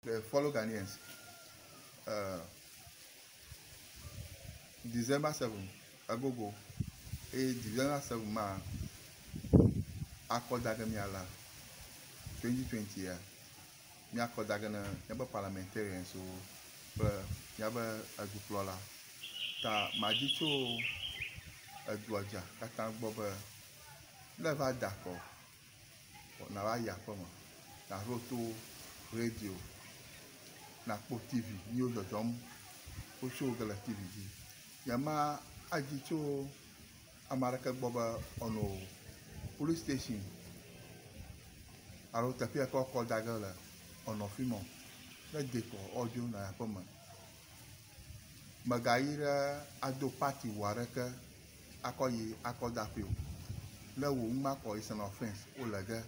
The fellow Ghanaians, December 7, agogo, December 7 ma, akodaga mi ala 2020 ya, mi akodaga na yaba parliamentarian so, yaba aguplola, ta majicho aduaja, kata boba, leva d'accord, na va ya poma, na roto radio. Na po TV ni o dodom o show gala TV ji yama ajicho amaraka boba ono police station aro tapia ko dagala ono fimo na deko audio na poma magaira ado party waraka akoyi akodapio na wo mako is an offense o laga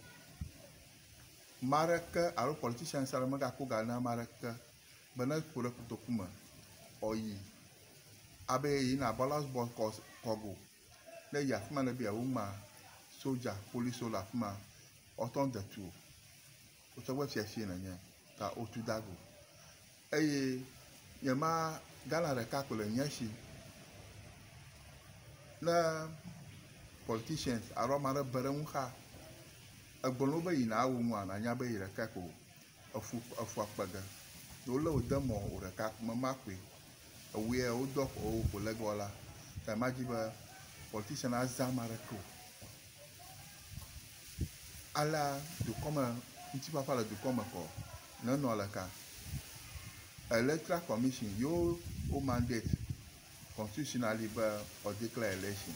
maraka aro politician salama ga ko gana maraka bana kura kutokuma oyi abe yi na balance ball kogo na ya fuma na bia uma soldier police ola fuma oton de tu o so we fie na nya ta otu dago eye yama gala re kakole nyashi na politicians aro mara bare nka agbolo be yi na awu mu na nya be yi re kako afu akpaga do lo demo o re kak mama kwe we o do o ko legola ta majiba politician azamara ko ala do comme nti papa la do comme ko non non la ka electoral commission yo o mandate constitutionally ba o declare election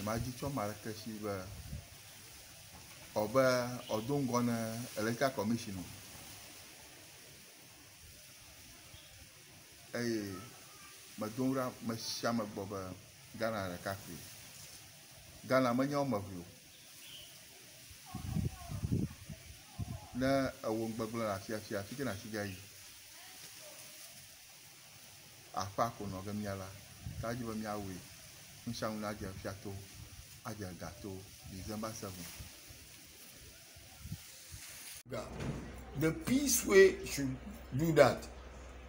maji cho maraka shi ba oba odungona electoral commission madongra mashama boba Ghana la kakri Ghana manya mavio na awon gbagbola na afia fike na shigai afa ko no gamiala taji ba miawe nshamu na aja fiato aja gato December 7. The peace way should do that.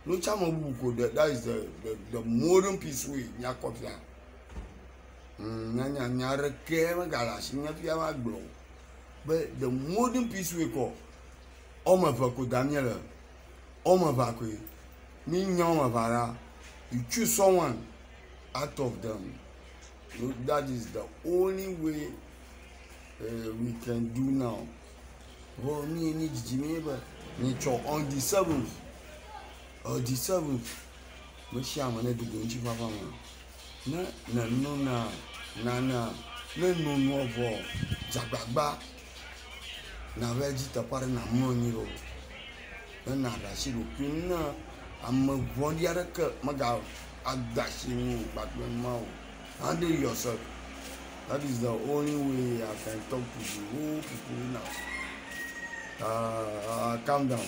No chamabuko that is the modern peace way nyakofia. Nya reke magala shinya fia maglo. But the modern peace way ko oma vako Daniel oma vako mi nyoma vara you choose someone out of them. That is the only way we can do now. Well, me and Jimmy, on the 7th. On the 7th, we shall manage to go into Papa. No, Jabba. Na vegeta para na money. Na Rashid, I'm a Bondiaraka Magal. I dash you back when mouth. Handle yourself. That is the only way I can talk to the whole people now. Calm down.